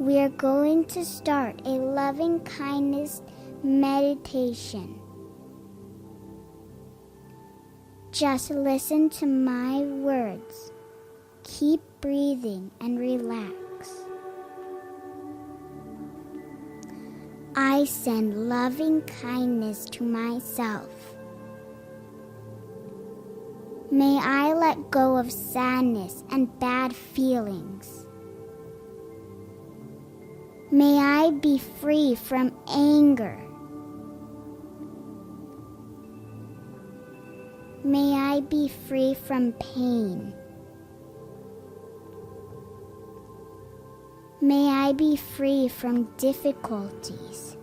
We are going to start a loving kindness meditation. Just listen to my words. Keep breathing and relax. I send loving kindness to myself. May I let go of sadness and bad feelings. May I be free from anger. May I be free from pain. May I be free from difficulties.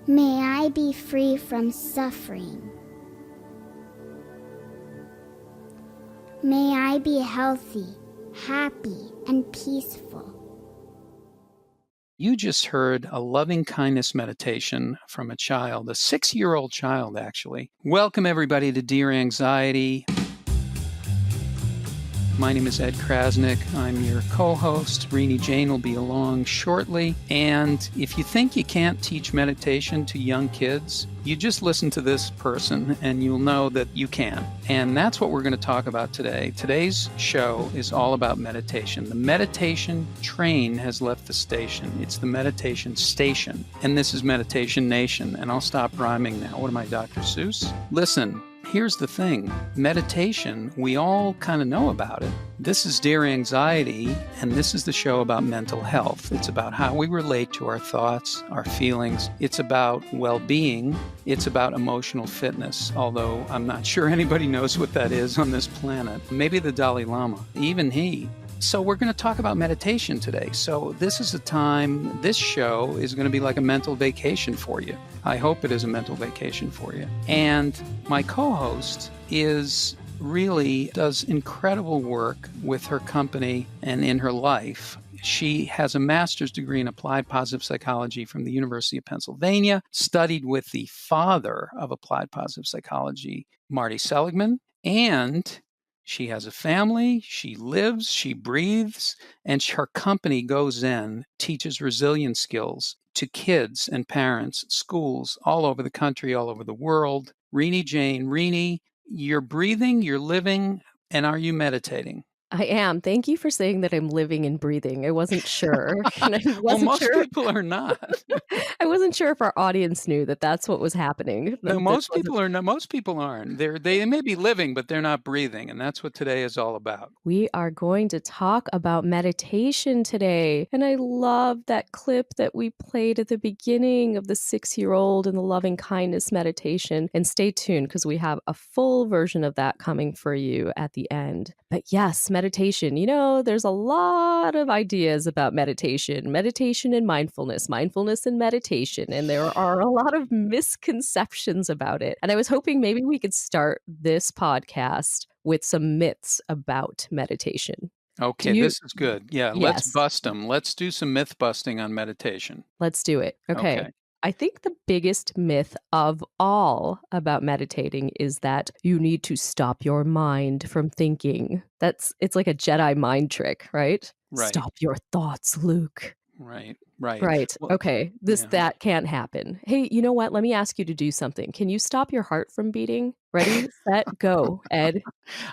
May I be free from suffering. May I be healthy, happy, and peaceful. You just heard a loving kindness meditation from a child, a 6-year-old child, actually. Welcome, everybody, to Dear Anxiety. My name is Ed Krasnick. I'm your co-host. Renee Jane will be along shortly. And if you think you can't teach meditation to young kids, you just listen to this person and you'll know that you can. And that's what we're going to talk about today. Today's show is all about meditation. The meditation train has left the station. It's the meditation station. And this is Meditation Nation. And I'll stop rhyming now. What am I, Dr. Seuss? Listen. Here's the thing. Meditation, we all kind of know about it. This is Dear Anxiety, and this is the show about mental health. It's about how we relate to our thoughts, our feelings. It's about well-being. It's about emotional fitness, although I'm not sure anybody knows what that is on this planet. Maybe the Dalai Lama, even he. So we're going to talk about meditation today. So this is a time, this show is going to be like a mental vacation for you. I hope it is a mental vacation for you. And my co-host does incredible work with her company and in her life. She has a master's degree in applied positive psychology from the University of Pennsylvania, studied with the father of applied positive psychology, Marty Seligman, and she has a family, she lives, she breathes, and her company goes in, teaches resilience skills to kids and parents, schools all over the country, all over the world. Renee Jane, Renee, you're breathing, you're living, and are you meditating? I am. Thank you for saying that I'm living and breathing. I wasn't sure. And I wasn't well, most sure. people are not. I wasn't sure if our audience knew that that's what was happening. No, most people are not. Most people aren't. They may be living, but they're not breathing, and that's what today is all about. We are going to talk about meditation today, and I love that clip that we played at the beginning of the 6-year-old and the loving kindness meditation. And stay tuned because we have a full version of that coming for you at the end. But yes, meditation. You know, there's a lot of ideas about meditation and mindfulness and meditation, and there are a lot of misconceptions about it. And I was hoping maybe we could start this podcast with some myths about meditation. Okay, this is good. Yeah, Yes. Let's bust them. Let's do some myth busting on meditation. Let's do it. Okay. I think the biggest myth of all about meditating is that you need to stop your mind from thinking. It's like a Jedi mind trick, right? Right. Stop your thoughts, Luke. Right. Well, okay. That can't happen. Hey, you know what? Let me ask you to do something. Can you stop your heart from beating? Ready, set, go, Ed.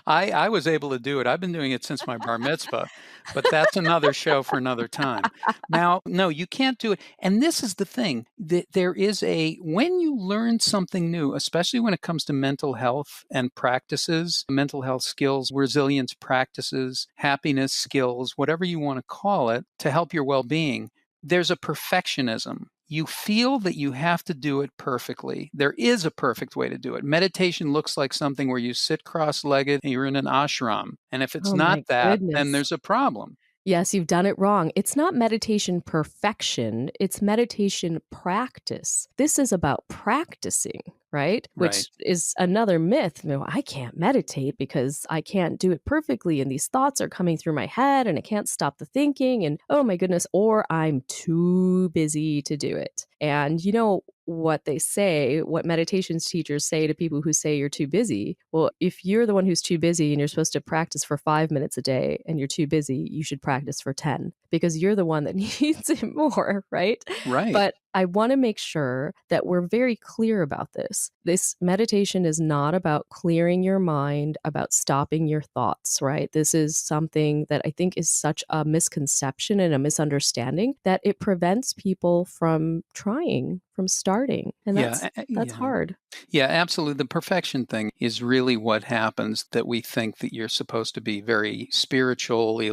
I was able to do it. I've been doing it since my bar mitzvah, but that's another show for another time. Now, no, you can't do it. And this is the thing. When you learn something new, especially when it comes to mental health and practices, mental health skills, resilience practices, happiness skills, whatever you want to call it, to help your well-being, there's a perfectionism. You feel that you have to do it perfectly. There is a perfect way to do it. Meditation looks like something where you sit cross-legged and you're in an ashram. And if it's not that, then there's a problem. Yes, you've done it wrong. It's not meditation perfection. It's meditation practice. This is about practicing, right? Which is another myth. You know, I can't meditate because I can't do it perfectly. And these thoughts are coming through my head and I can't stop the thinking. And oh my goodness, or I'm too busy to do it. And, you know, what they say, what meditations teachers say to people who say you're too busy. Well, if you're the one who's too busy and you're supposed to practice for 5 minutes a day and you're too busy, you should practice for 10 because you're the one that needs it more, right? Right. But I want to make sure that we're very clear about this. This meditation is not about clearing your mind, about stopping your thoughts, right? This is something that I think is such a misconception and a misunderstanding that it prevents people from trying, from starting. And Yeah. that's Yeah. hard. Yeah, absolutely. The perfection thing is really what happens, that we think that you're supposed to be very spiritually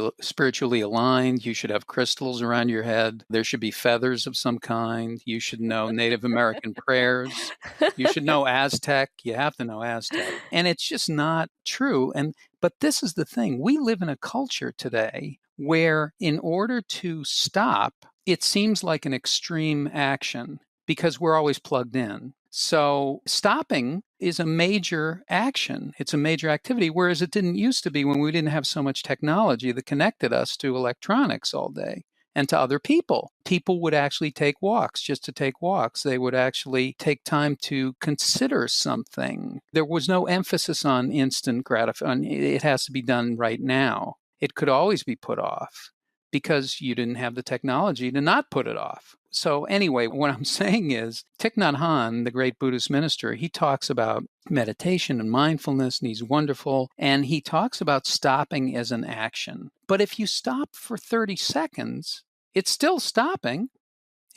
aligned. You should have crystals around your head. There should be feathers of some kind. You should know Native American prayers. You should know Aztec. You have to know Aztec. And it's just not true. But this is the thing. We live in a culture today where in order to stop, it seems like an extreme action because we're always plugged in. So stopping is a major action. It's a major activity, whereas it didn't used to be when we didn't have so much technology that connected us to electronics all day and to other people. People would actually take walks just to take walks. They would actually take time to consider something. There was no emphasis on instant gratification. It has to be done right now. It could always be put off because you didn't have the technology to not put it off. So anyway, what I'm saying is Thich Nhat Hanh, the great Buddhist minister, he talks about meditation and mindfulness, and he's wonderful. And he talks about stopping as an action. But if you stop for 30 seconds, it's still stopping.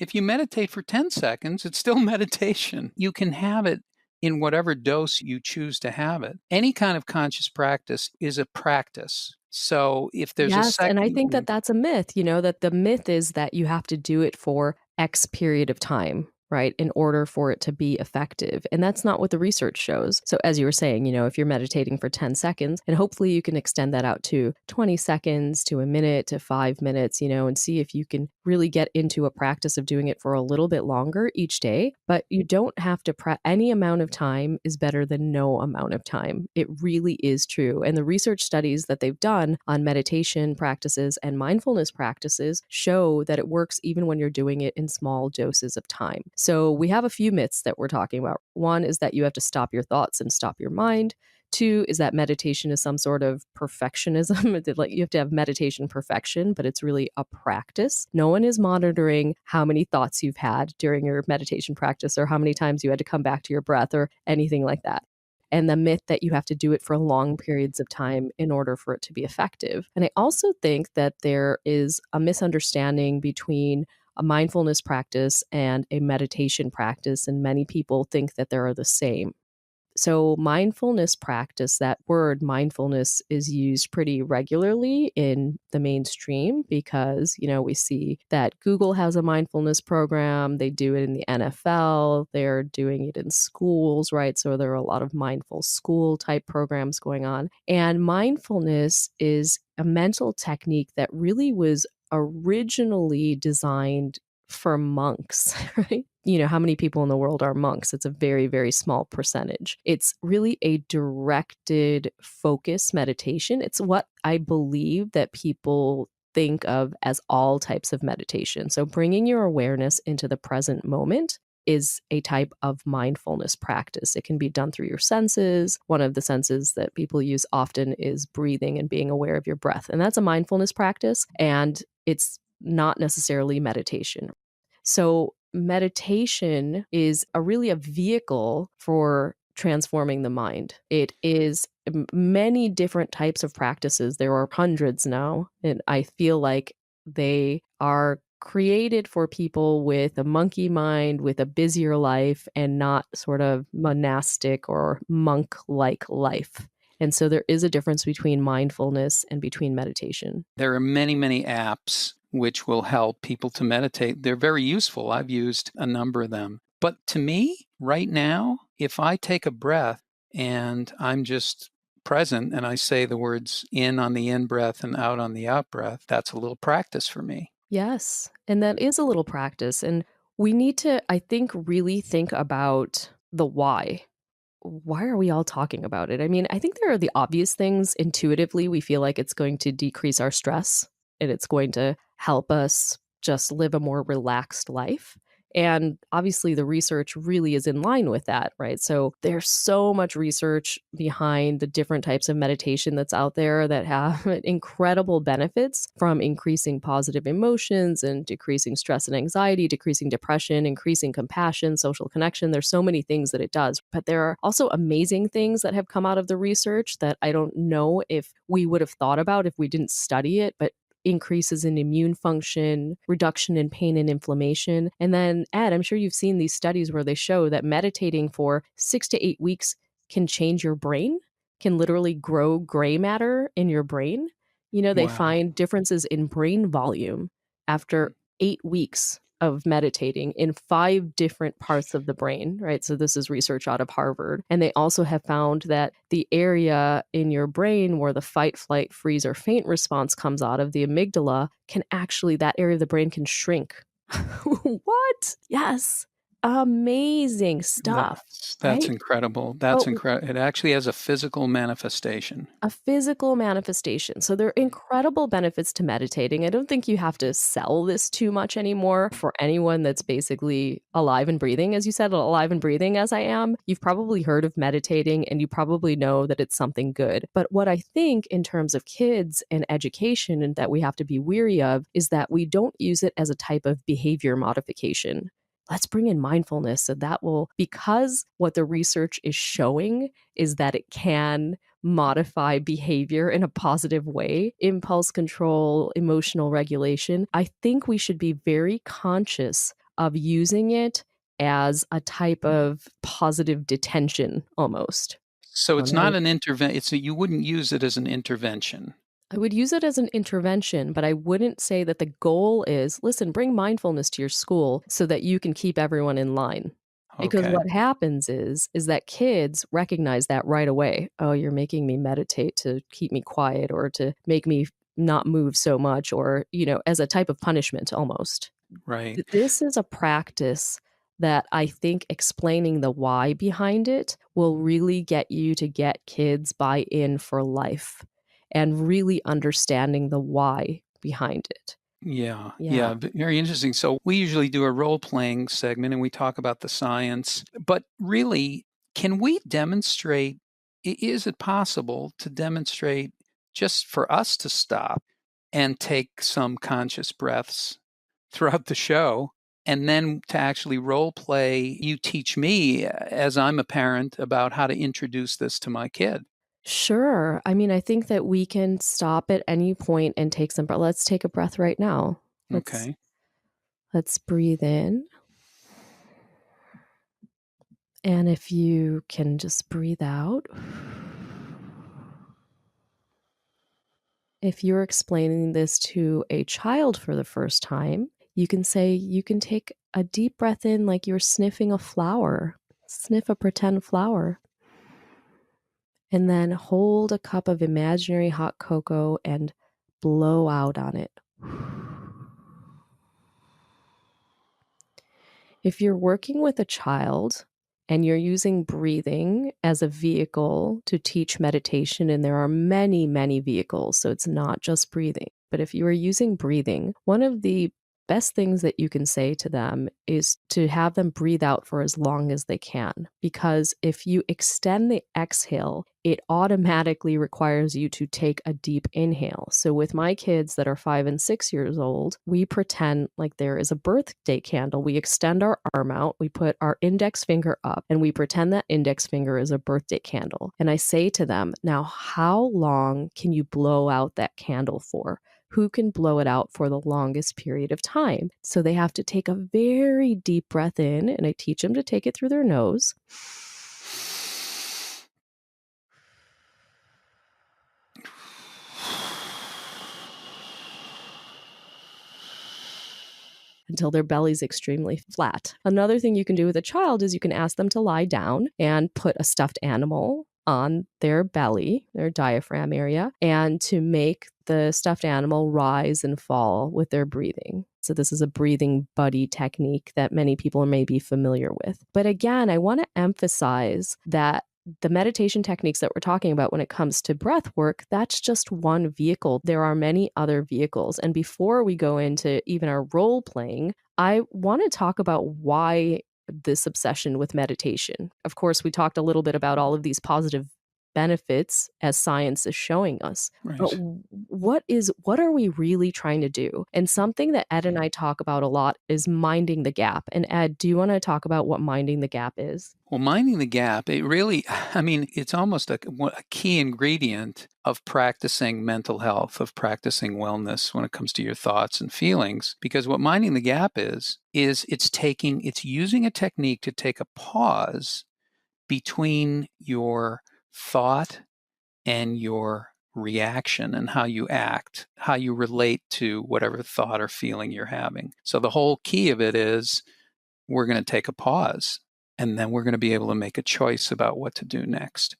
If you meditate for 10 seconds, it's still meditation. You can have it in whatever dose you choose to have it. Any kind of conscious practice is a practice. So if there's a Yes, and I think second, that that's a myth, that the myth is that you have to do it for X period of time, right, in order for it to be effective. And that's not what the research shows. So as you were saying, if you're meditating for 10 seconds, and hopefully you can extend that out to 20 seconds, to a minute, to 5 minutes, and see if you can really get into a practice of doing it for a little bit longer each day. But you don't have to, any amount of time is better than no amount of time. It really is true. And the research studies that they've done on meditation practices and mindfulness practices show that it works even when you're doing it in small doses of time. So we have a few myths that we're talking about. One is that you have to stop your thoughts and stop your mind. Two is that meditation is some sort of perfectionism. Like you have to have meditation perfection, but it's really a practice. No one is monitoring how many thoughts you've had during your meditation practice or how many times you had to come back to your breath or anything like that. And the myth that you have to do it for long periods of time in order for it to be effective. And I also think that there is a misunderstanding between a mindfulness practice and a meditation practice, and many people think that they are the same. So mindfulness practice, that word mindfulness is used pretty regularly in the mainstream because, we see that Google has a mindfulness program. They do it in the NFL. They're doing it in schools, right? So there are a lot of mindful school type programs going on. And mindfulness is a mental technique that really was originally designed for monks, right? How many people in the world are monks? It's a very, very small percentage. It's really a directed focus meditation. It's what I believe that people think of as all types of meditation. So bringing your awareness into the present moment is a type of mindfulness practice. It can be done through your senses. One of the senses that people use often is breathing and being aware of your breath. And that's a mindfulness practice, and it's not necessarily meditation. So meditation is really a vehicle for transforming the mind. It is many different types of practices. There are hundreds now, and I feel like they are created for people with a monkey mind, with a busier life, and not sort of monastic or monk-like life. And so there is a difference between mindfulness and between meditation. there are many, many apps which will help people to meditate. They're very useful. I've used a number of them. But to me, right now, if I take a breath and I'm just present and I say the words in on the in breath and out on the out breath, that's a little practice for me. Yes, and that is a little practice. And we need to, I think, really think about the why. Why are we all talking about it? I mean, I think there are the obvious things. Intuitively, we feel like it's going to decrease our stress and it's going to help us just live a more relaxed life. And obviously the research really is in line with that, right? So there's so much research behind the different types of meditation that's out there that have incredible benefits, from increasing positive emotions and decreasing stress and anxiety, decreasing depression, increasing compassion, social connection. There's so many things that it does. But there are also amazing things that have come out of the research that I don't know if we would have thought about if we didn't study it, but increases in immune function, reduction in pain and inflammation. And then, Ed, I'm sure you've seen these studies where they show that meditating for 6 to 8 weeks can change your brain, can literally grow gray matter in your brain. They Wow. find differences in brain volume after 8 weeks of meditating in 5 different parts of the brain, right? So this is research out of Harvard. And they also have found that the area in your brain where the fight, flight, freeze, or faint response comes out of, the amygdala, that area of the brain can shrink. What? Yes. Amazing stuff, That's right? incredible. That's But incredible. It actually has a physical manifestation. a physical manifestation. So there are incredible benefits to meditating. I don't think you have to sell this too much anymore for anyone that's basically alive and breathing. As you said, alive and breathing as I am, you've probably heard of meditating and you probably know that it's something good. But what I think in terms of kids and education, and that we have to be weary of, is that we don't use it as a type of behavior modification. Let's bring in mindfulness. So that will, because what the research is showing is that it can modify behavior in a positive way, impulse control, emotional regulation. I think we should be very conscious of using it as a type of positive detention almost. So All it's not right. an intervention. You wouldn't use it as an intervention. I would use it as an intervention, but I wouldn't say that the goal is, listen, bring mindfulness to your school so that you can keep everyone in line. Because Okay. what happens is that kids recognize that right away. Oh, you're making me meditate to keep me quiet or to make me not move so much, or, as a type of punishment almost. Right. This is a practice that I think explaining the why behind it will really get you to get kids buy in for life and really understanding the why behind it. Yeah. Yeah. Yeah. Very interesting. So we usually do a role playing segment and we talk about the science, but really, can we demonstrate? Is it possible to demonstrate just for us to stop and take some conscious breaths throughout the show, and then to actually role play? You teach me as I'm a parent about how to introduce this to my kid. Sure. I mean, I think that we can stop at any point and take some breath. Let's take a breath right now. Let's Okay. let's breathe in. And if you can just breathe out. If you're explaining this to a child for the first time, you can say you can take a deep breath in like you're sniffing a flower. Sniff a pretend flower. And then hold a cup of imaginary hot cocoa and blow out on it. If you're working with a child and you're using breathing as a vehicle to teach meditation, and there are many, many vehicles, so it's not just breathing. But if you are using breathing, one of the best things that you can say to them is to have them breathe out for as long as they can. Because if you extend the exhale, it automatically requires you to take a deep inhale. So with my kids that are 5 and 6 years old, we pretend like there is a birthday candle. We extend our arm out, we put our index finger up, and we pretend that index finger is a birthday candle. And I say to them, now, how long can you blow out that candle for? Who can blow it out for the longest period of time? So they have to take a very deep breath in, and I teach them to take it through their nose. Until their belly's extremely flat. Another thing you can do with a child is you can ask them to lie down and put a stuffed animal on their belly, their diaphragm area, and to make the stuffed animal rise and fall with their breathing. So this is a breathing buddy technique that many people may be familiar with. But again, I want to emphasize that the meditation techniques that we're talking about when it comes to breath work, that's just one vehicle. There are many other vehicles. And before we go into even our role playing, I want to talk about why this obsession with meditation. Of course, we talked a little bit about all of these positive benefits as science is showing us. But Right. what are we really trying to do? And something that Ed and I talk about a lot is minding the gap. And Ed, do you want to talk about what minding the gap is? Well, minding the gap, it really, I mean, it's almost a key ingredient of practicing mental health, of practicing wellness when it comes to your thoughts and feelings. Because what minding the gap is it's using a technique to take a pause between your thought and your reaction and how you act, how you relate to whatever thought or feeling you're having. So the whole key of it is we're going to take a pause and then we're going to be able to make a choice about what to do next.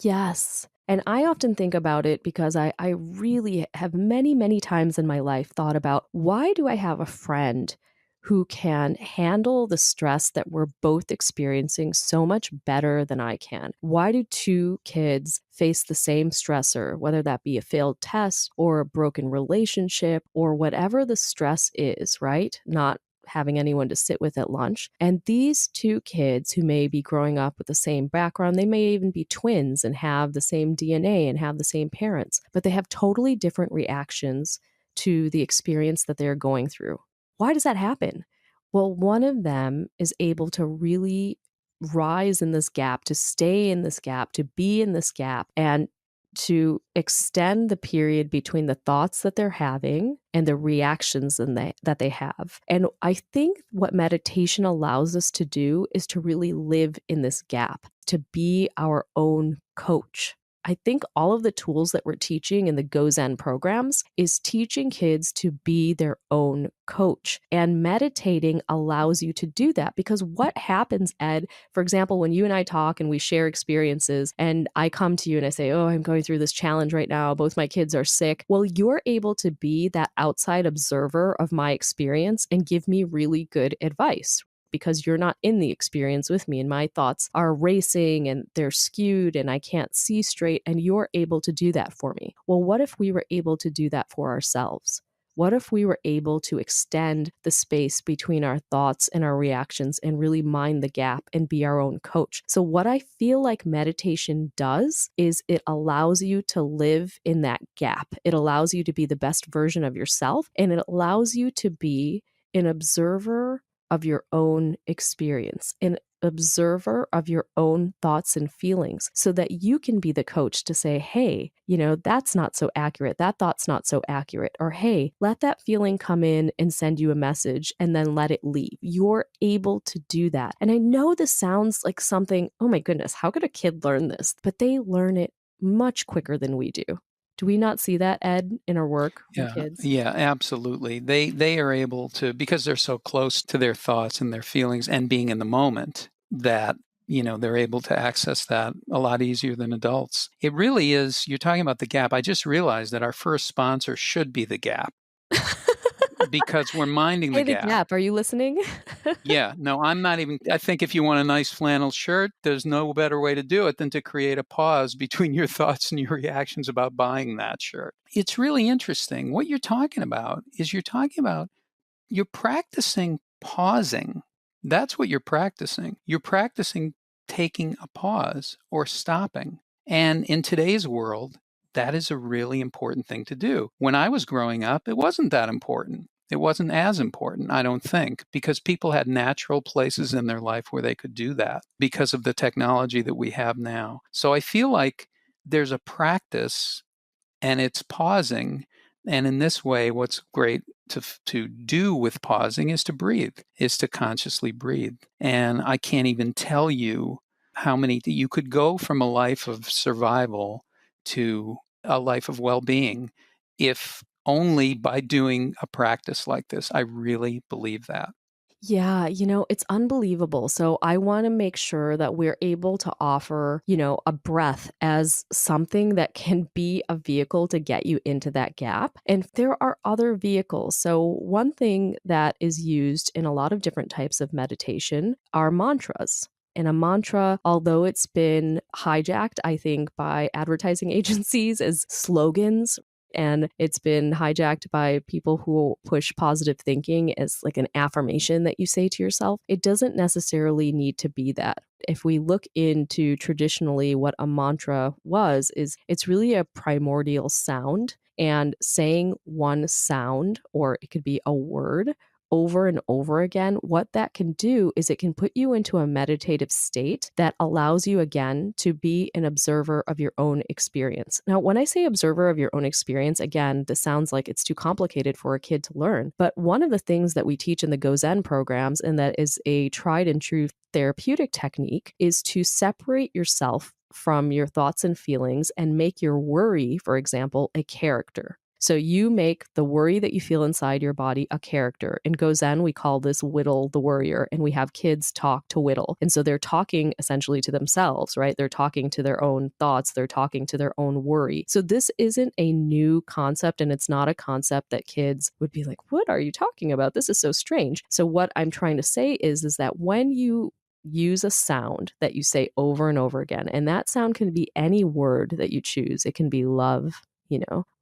Yes. And I often think about it because I really have many, many times in my life thought about why do I have a friend who can handle the stress that we're both experiencing so much better than I can? Why do two kids face the same stressor, whether that be a failed test or a broken relationship or whatever the stress is, right? Not having anyone to sit with at lunch. And these two kids who may be growing up with the same background, they may even be twins and have the same DNA and have the same parents, but they have totally different reactions to the experience that they're going through. Why does that happen? Well, one of them is able to really rise in this gap, to stay in this gap, to be in this gap, and to extend the period between the thoughts that they're having and the reactions that they have. And I think what meditation allows us to do is to really live in this gap, to be our own coach. I think all of the tools that we're teaching in the Go Zen programs is teaching kids to be their own coach. And meditating allows you to do that because what happens, Ed, for example, when you and I talk and we share experiences and I come to you and I say, oh, I'm going through this challenge right now. Both my kids are sick. Well, you're able to be that outside observer of my experience and give me really good advice because you're not in the experience with me and my thoughts are racing and they're skewed and I can't see straight and you're able to do that for me. Well, what if we were able to do that for ourselves? What if we were able to extend the space between our thoughts and our reactions and really mind the gap and be our own coach? So, what I feel like meditation does is it allows you to live in that gap. It allows you to be the best version of yourself and it allows you to be an observer of your own experience, an observer of your own thoughts and feelings so that you can be the coach to say, hey, that's not so accurate. That thought's not so accurate. Or, hey, let that feeling come in and send you a message and then let it leave. You're able to do that. And I know this sounds like something, oh my goodness, how could a kid learn this? But they learn it much quicker than we do. Do we not see that, Ed, in our work with Yeah, kids? yeah, absolutely. They are able to, because they're so close to their thoughts and their feelings and being in the moment, that they're able to access that a lot easier than adults. It really is. You're talking about the gap. I just realized that our first sponsor should be the Gap because we're minding the Hey, the gap. Gap, are you listening? Yeah, no, I'm not even. I think if you want a nice flannel shirt, there's no better way to do it than to create a pause between your thoughts and your reactions about buying that shirt. It's really interesting. What you're talking about is you're practicing pausing. That's what you're practicing. You're practicing taking a pause or stopping. And in today's world, that is a really important thing to do. When I was growing up, it wasn't that important. It wasn't as important, I don't think, because people had natural places in their life where they could do that because of the technology that we have now. So I feel like there's a practice and it's pausing. And in this way, what's great to do with pausing is to breathe, is to consciously breathe. And I can't even tell you how many you could go from a life of survival to a life of well-being if only by doing a practice like this. I really believe that. Yeah, it's unbelievable. So I want to make sure that we're able to offer, a breath as something that can be a vehicle to get you into that gap. And there are other vehicles. So one thing that is used in a lot of different types of meditation are mantras. And a mantra, although it's been hijacked, I think, by advertising agencies as slogans, and it's been hijacked by people who push positive thinking as like an affirmation that you say to yourself, it doesn't necessarily need to be that. If we look into traditionally what a mantra is it's really a primordial sound, and saying one sound, or it could be a word, over and over again, what that can do is it can put you into a meditative state that allows you again to be an observer of your own experience. Now, when I say observer of your own experience, again, this sounds like it's too complicated for a kid to learn. But one of the things that we teach in the Go Zen programs, and that is a tried and true therapeutic technique, is to separate yourself from your thoughts and feelings and make your worry, for example, a character. So you make the worry that you feel inside your body a character. In Go Zen, we call this Whittle the Worrier, and we have kids talk to Whittle. And so they're talking essentially to themselves, right? They're talking to their own thoughts. They're talking to their own worry. So this isn't a new concept, and it's not a concept that kids would be like, what are you talking about? This is so strange. So what I'm trying to say is that when you use a sound that you say over and over again, and that sound can be any word that you choose. It can be love,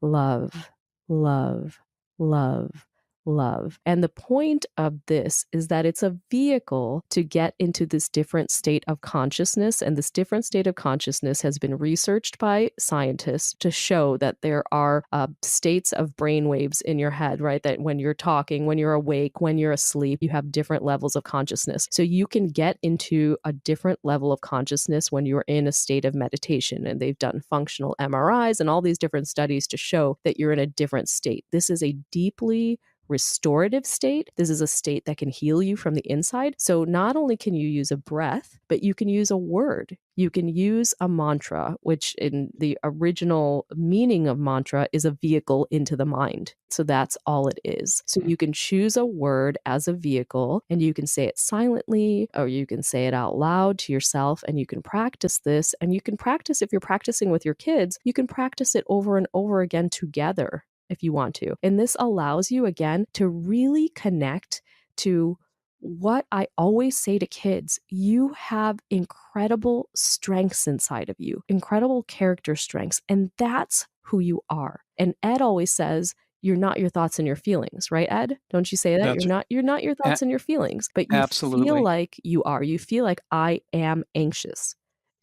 love, love, love, love. And the point of this is that it's a vehicle to get into this different state of consciousness. And this different state of consciousness has been researched by scientists to show that there are states of brain waves in your head, right? That when you're talking, when you're awake, when you're asleep, you have different levels of consciousness. So you can get into a different level of consciousness when you're in a state of meditation. And they've done functional MRIs and all these different studies to show that you're in a different state. This is a deeply restorative state. This is a state that can heal you from the inside. So not only can you use a breath, but you can use a word. You can use a mantra, which in the original meaning of mantra is a vehicle into the mind. So that's all it is. So you can choose a word as a vehicle, and you can say it silently, or you can say it out loud to yourself, and you can practice this. And you can practice, if you're practicing with your kids, you can practice it over and over again together if you want to. And this allows you, again, to really connect to what I always say to kids. You have incredible strengths inside of you, incredible character strengths, and that's who you are. And Ed always says, you're not your thoughts and your feelings, right, Ed? Don't you say that? That's You're not your thoughts and your feelings, but you absolutely. feel like you are. You feel like I am anxious.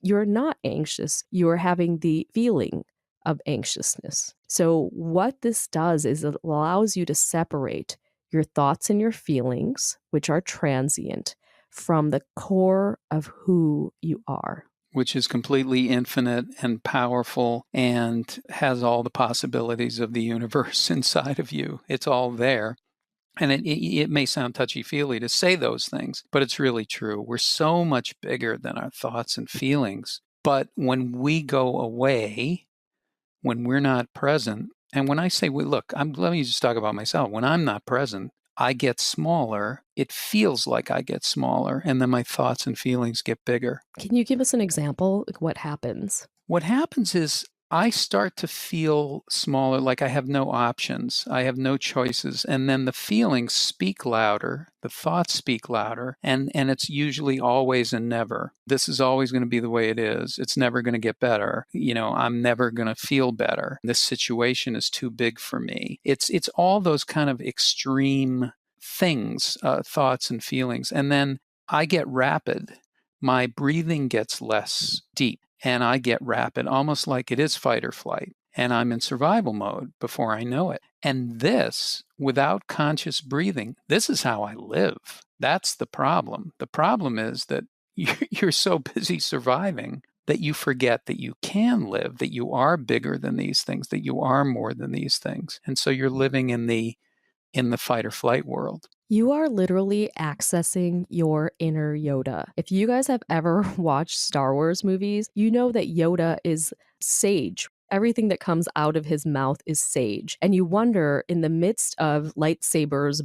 You're not anxious. You're having the feeling of anxiousness. So what this does is it allows you to separate your thoughts and your feelings, which are transient, from the core of who you are. Which is completely infinite and powerful and has all the possibilities of the universe inside of you. It's all there. And it may sound touchy-feely to say those things, but it's really true. We're so much bigger than our thoughts and feelings. But when we go away, when we're not present, and when I say, well, look, let me just talk about myself. When I'm not present, I get smaller. It feels like I get smaller, and then my thoughts and feelings get bigger. Can you give us an example? Like, what happens? What happens is I start to feel smaller, like I have no options. I have no choices. And then the feelings speak louder, the thoughts speak louder, and it's usually always and never. This is always going to be the way it is. It's never going to get better. I'm never going to feel better. This situation is too big for me. It's all those kind of extreme things, thoughts and feelings. And then I get rapid. My breathing gets less deep. And I get rapid, almost like it is fight or flight. And I'm in survival mode before I know it. And this, without conscious breathing, this is how I live. That's the problem. The problem is that you're so busy surviving that you forget that you can live, that you are bigger than these things, that you are more than these things. And so you're living in the fight or flight world. You are literally accessing your inner Yoda. If you guys have ever watched Star Wars movies, you know that Yoda is sage. Everything that comes out of his mouth is sage. And you wonder, in the midst of lightsabers,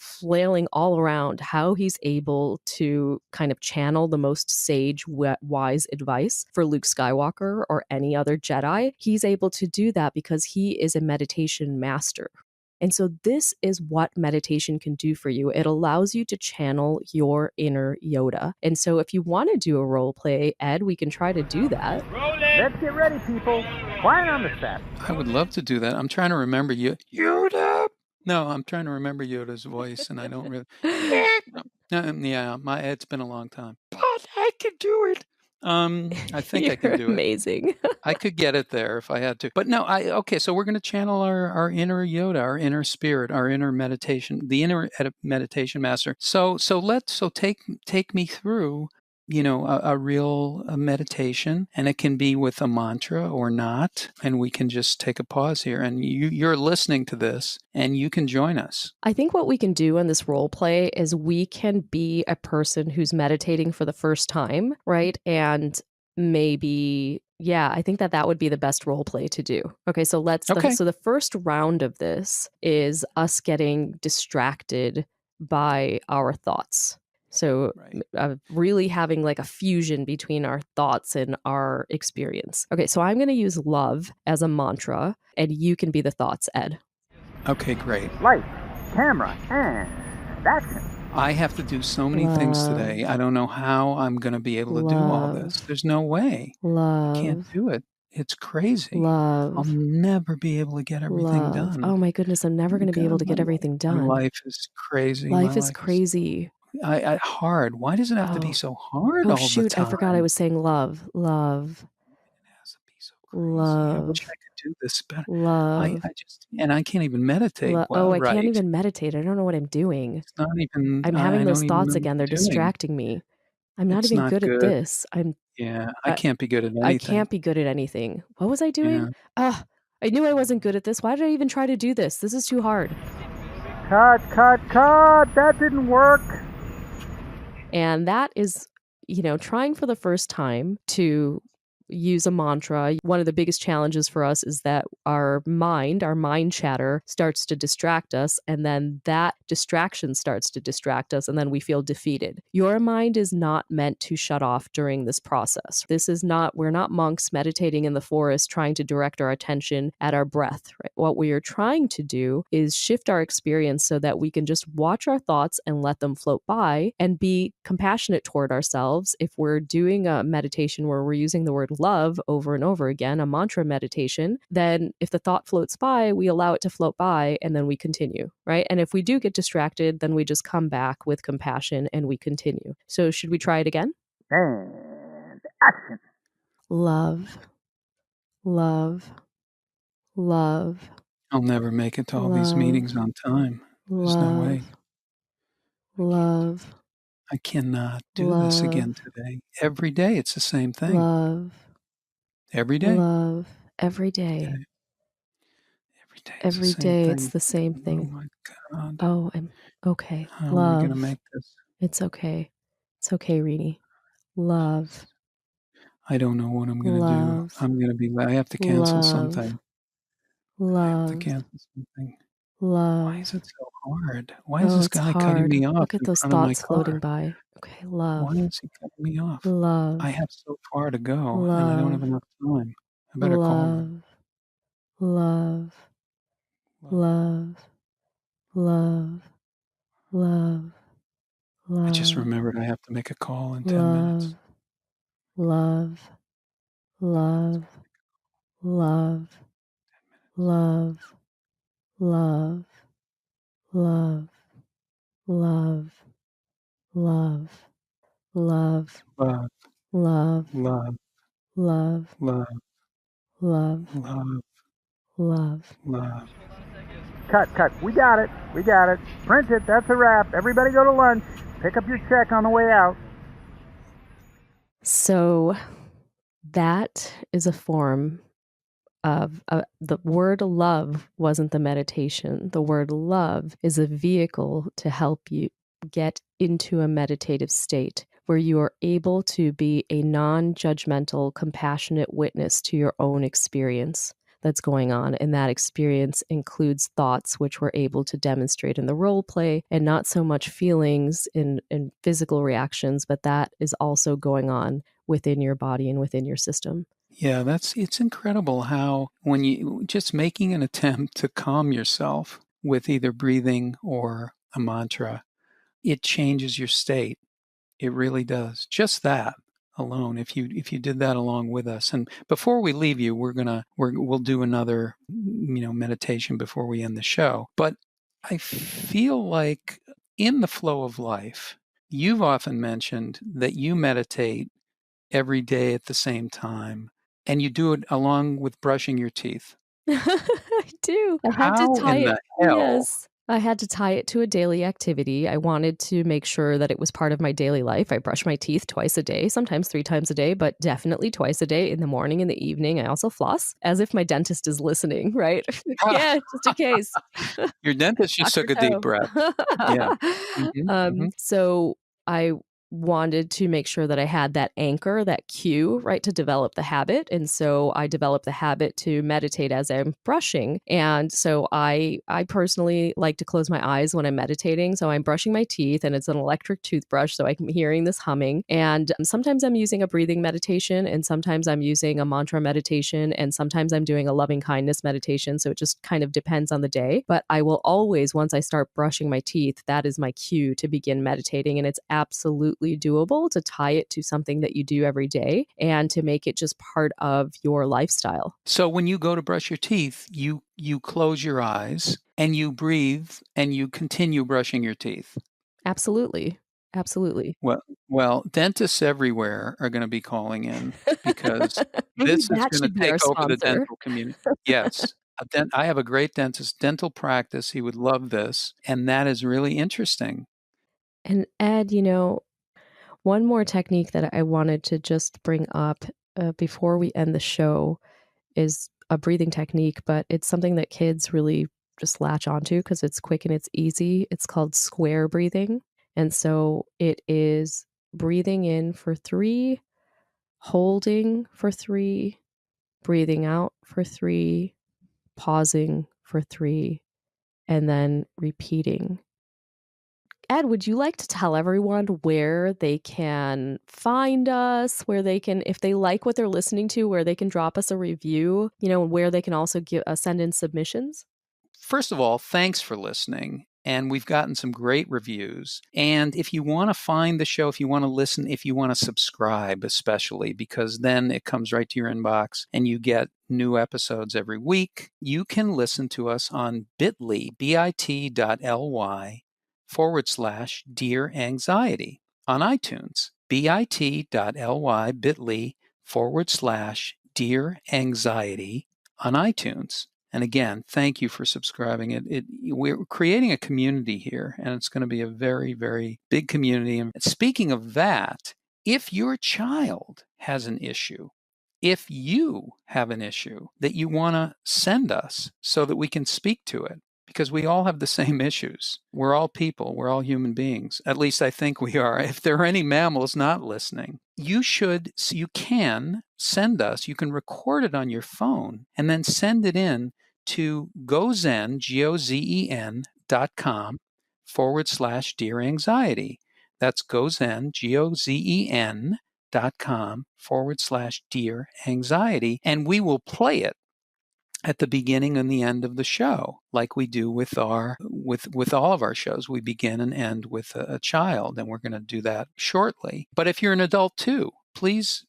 flailing all around, how he's able to kind of channel the most sage, wise advice for Luke Skywalker or any other Jedi. He's able to do that because he is a meditation master. And so this is what meditation can do for you. It allows you to channel your inner Yoda. And so if you want to do a role play, Ed, we can try to do that. Let's get ready, people. Quiet on the set. I would love to do that. I'm trying to remember Yoda. No, I'm trying to remember Yoda's voice, and I don't really. Yeah, it's been a long time, but I could do it. I think I can do it. Amazing. I could get it there if I had to. But no, okay, so we're going to channel our inner Yoda, our inner spirit, our inner meditation, the inner meditation master. So take me through, a real meditation, and it can be with a mantra or not, and we can just take a pause here, and you're listening to this, and you can join us. I think what we can do in this role play is we can be a person who's meditating for the first time, right? And maybe, I think that would be the best role play to do. Okay, so so the first round of this is us getting distracted by our thoughts. So really having like a fusion between our thoughts and our experience. Okay, so I'm going to use love as a mantra, and you can be the thoughts, Ed. Okay, great. Light, camera, and action. I have to do so many things today. I don't know how I'm going to be able to do all this. There's no way. I can't do it. It's crazy. I'll never be able to get everything done. Oh my goodness, I'm never going to be able to get everything done. Life is crazy. Life is crazy. Hard. Why does it have to be so hard all the time? I forgot I was saying love. It has to be so crazy. I wish I could do this better. I can't even meditate well. I can't even meditate. I don't know what I'm doing. It's not even. I'm having those thoughts again. They're distracting me. I'm not even good at this. I can't be good at anything. I can't be good at anything. What was I doing? I knew I wasn't good at this. Why did I even try to do this? This is too hard. Cut. That didn't work. And that is, trying for the first time to use a mantra. One of the biggest challenges for us is that our mind chatter starts to distract us, and then that distraction starts to distract us, and then we feel defeated. Your mind is not meant to shut off during this process. We're not monks meditating in the forest trying to direct our attention at our breath, right? What we are trying to do is shift our experience so that we can just watch our thoughts and let them float by and be compassionate toward ourselves. If we're doing a meditation where we're using the word love over and over again, a mantra meditation, then if the thought floats by, we allow it to float by and then we continue, right? And if we do get distracted, then we just come back with compassion and we continue. So should we try it again? And action. Love. I'll never make it to all these meetings on time. There's no way. Love. I cannot do this again today. Every day it's the same thing. Love. Every day. Love. Every day. Every day it's the same thing. Oh my God. Oh, I'm okay. How Love. am I going to make this? It's okay. It's okay, Renee. Love. I don't know what I'm going to do. I have to cancel something. Love. I have to cancel something. Love. Why is it so hard? Why is this guy cutting me off? Look at those thoughts floating by. Okay, love. Why is he cutting me off? Love. I have so far to go, and I don't have enough time. I better call him. Love. I just remembered I have to make a call in 10 minutes. Love. Cut. We got it. Print it. That's a wrap. Everybody go to lunch. Pick up your check on the way out. So that is a form of the word love wasn't the meditation. The word love is a vehicle to help you get into a meditative state where you are able to be a non-judgmental, compassionate witness to your own experience that's going on. And that experience includes thoughts, which we're able to demonstrate in the role play, and not so much feelings and physical reactions, but that is also going on within your body and within your system. Yeah, it's incredible how when you just making an attempt to calm yourself with either breathing or a mantra, it changes your state. It really does. Just that alone. If you did that along with us, and before we leave you, we'll do another meditation before we end the show. But I feel like in the flow of life, you've often mentioned that you meditate every day at the same time, and you do it along with brushing your teeth. I do. I had to How tie in it. the hell? Yes. I had to tie it to a daily activity. I wanted to make sure that it was part of my daily life. I brush my teeth twice a day, sometimes 3 times a day, but definitely twice a day in the morning and the evening. I also floss as if my dentist is listening, right? Yeah, just in case. Your dentist just Dr. took a deep Toe. breath. Yeah. Mhm. So I wanted to make sure that I had that anchor, that cue, right, to develop the habit. And so I developed the habit to meditate as I'm brushing. And so I personally like to close my eyes when I'm meditating. So I'm brushing my teeth and it's an electric toothbrush. So I'm hearing this humming. And sometimes I'm using a breathing meditation and sometimes I'm using a mantra meditation and sometimes I'm doing a loving kindness meditation. So it just kind of depends on the day. But I will always, once I start brushing my teeth, that is my cue to begin meditating. And it's absolutely doable to tie it to something that you do every day and to make it just part of your lifestyle. So when you go to brush your teeth, you close your eyes and you breathe and you continue brushing your teeth. Absolutely. Absolutely. Well, dentists everywhere are going to be calling in because Maybe this is that going to should be take our over the sponsor. dental community. Yes. I have a great dentist, dental practice. He would love this. And that is really interesting. And Ed, one more technique that I wanted to just bring up before we end the show is a breathing technique, but it's something that kids really just latch onto because it's quick and it's easy. It's called square breathing. And so it is breathing in for 3, holding for 3, breathing out for 3, pausing for 3, and then repeating. Ed, would you like to tell everyone where they can find us, where they can, if they like what they're listening to, where they can drop us a review, where they can also send in submissions? First of all, thanks for listening. And we've gotten some great reviews. And if you want to find the show, if you want to listen, if you want to subscribe, especially, because then it comes right to your inbox and you get new episodes every week, you can listen to us on bit.ly, bit.ly/Dear Anxiety on iTunes, bit.ly/Dear Anxiety on iTunes. And again, thank you for subscribing. We're creating a community here, and it's going to be a very, very big community. And speaking of that, if your child has an issue, if you have an issue that you want to send us so that we can speak to it, because we all have the same issues. We're all people. We're all human beings. At least I think we are. If there are any mammals not listening, you can send us, you can record it on your phone and then send it in to gozen, GOZEN.com/Dear Anxiety. That's gozen, GOZEN.com/Dear Anxiety. And we will play it at the beginning and the end of the show, like we do with all of our shows. We begin and end with a child, and we're going to do that shortly. But if you're an adult too, please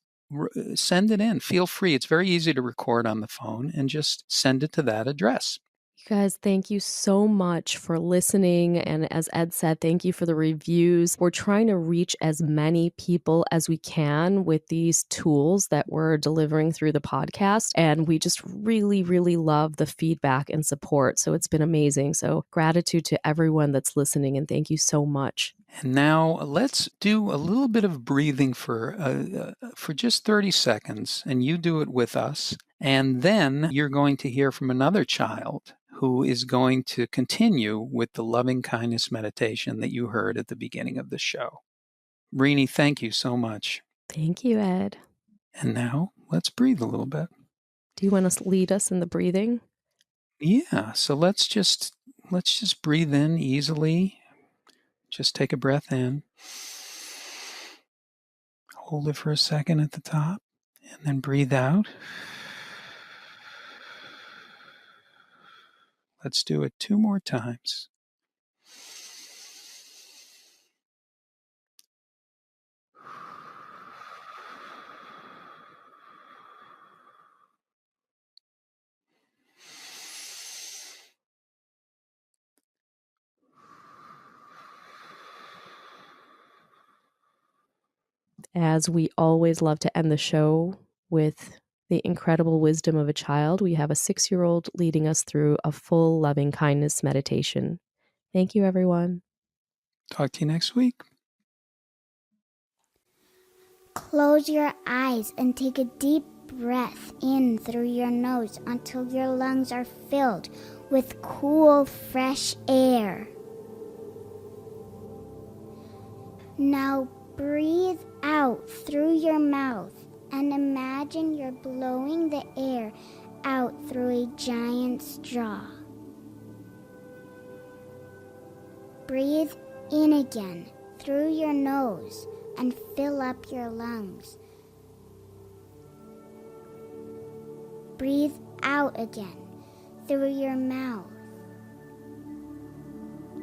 send it in. Feel free. It's very easy to record on the phone and just send it to that address. You guys, thank you so much for listening. And as Ed said, thank you for the reviews. We're trying to reach as many people as we can with these tools that we're delivering through the podcast. And we just really, really love the feedback and support. So it's been amazing. So gratitude to everyone that's listening. And thank you so much. And now let's do a little bit of breathing for just 30 seconds. And you do it with us. And then you're going to hear from another child who is going to continue with the loving kindness meditation that you heard at the beginning of the show. Renee, thank you so much. Thank you, Ed. And now let's breathe a little bit. Do you want to lead us in the breathing? Yeah, so let's just breathe in easily. Just take a breath in. Hold it for a second at the top, and then breathe out. Let's do it 2 more times. As we always love to end the show with the incredible wisdom of a child, we have a 6-year-old leading us through a full loving kindness meditation. Thank you, everyone. Talk to you next week. Close your eyes and take a deep breath in through your nose until your lungs are filled with cool, fresh air. Now breathe out through your mouth and imagine you're blowing the air out through a giant straw. Breathe in again through your nose and fill up your lungs. Breathe out again through your mouth.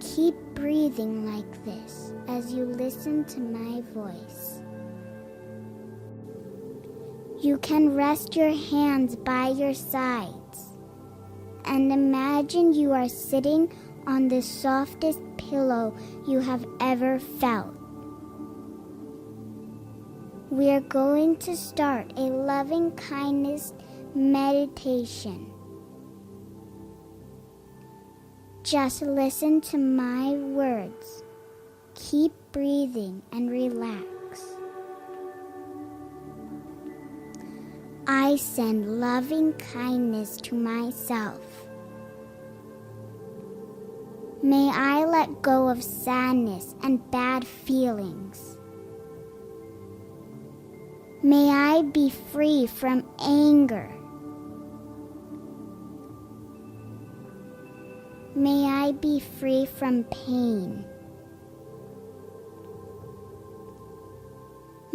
Keep breathing like this as you listen to my voice. You can rest your hands by your sides and imagine you are sitting on the softest pillow you have ever felt. We are going to start a loving kindness meditation. Just listen to my words. Keep breathing and relax. I send loving kindness to myself. May I let go of sadness and bad feelings. May I be free from anger. May I be free from pain.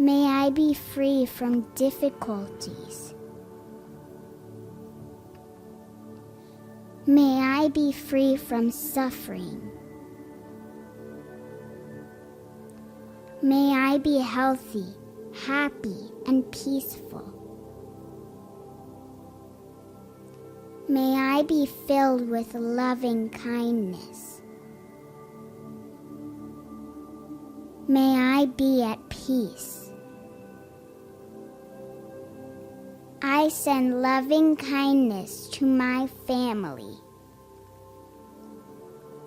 May I be free from difficulties. May I be free from suffering. May I be healthy, happy, and peaceful. May I be filled with loving kindness. May I be at peace. I send loving kindness to my family.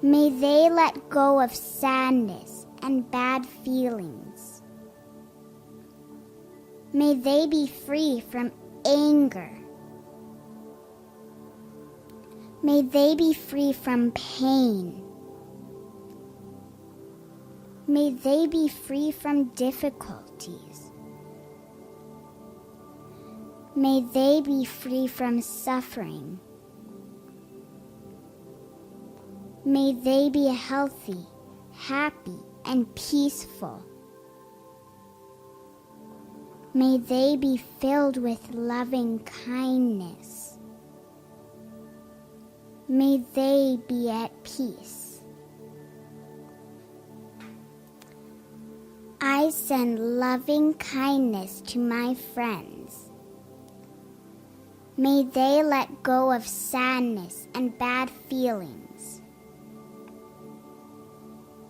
May they let go of sadness and bad feelings. May they be free from anger. May they be free from pain. May they be free from difficulties. May they be free from suffering. May they be healthy, happy, and peaceful. May they be filled with loving kindness. May they be at peace. I send loving kindness to my friends. May they let go of sadness and bad feelings.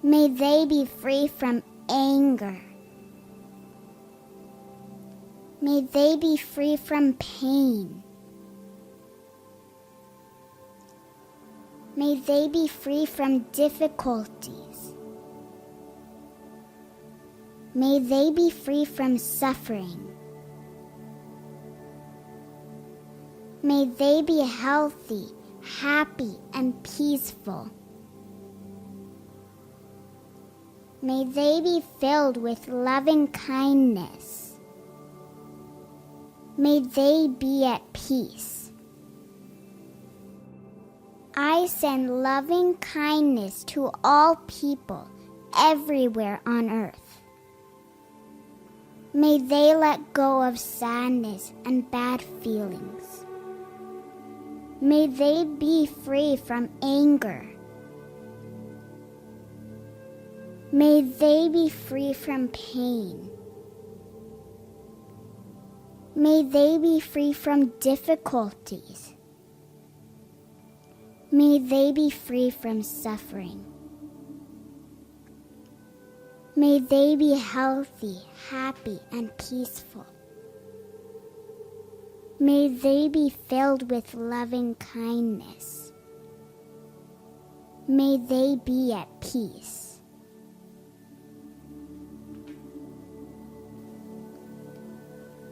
May they be free from anger. May they be free from pain. May they be free from difficulties. May they be free from suffering. May they be healthy, happy, and peaceful. May they be filled with loving kindness. May they be at peace. I send loving kindness to all people everywhere on earth. May they let go of sadness and bad feelings. May they be free from anger. May they be free from pain. May they be free from difficulties. May they be free from suffering. May they be healthy, happy, and peaceful. May they be filled with loving kindness. May they be at peace.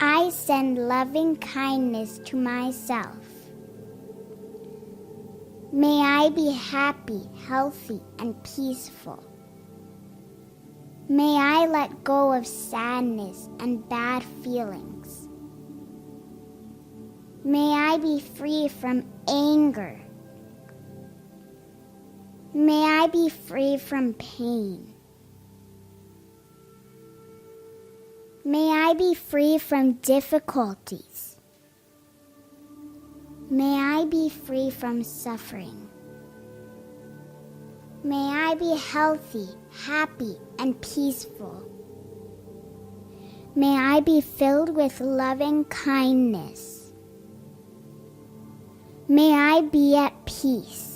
I send loving kindness to myself. May I be happy, healthy, and peaceful. May I let go of sadness and bad feelings. May I be free from anger. May I be free from pain. May I be free from difficulties. May I be free from suffering. May I be healthy, happy, and peaceful. May I be filled with loving kindness. May I be at peace.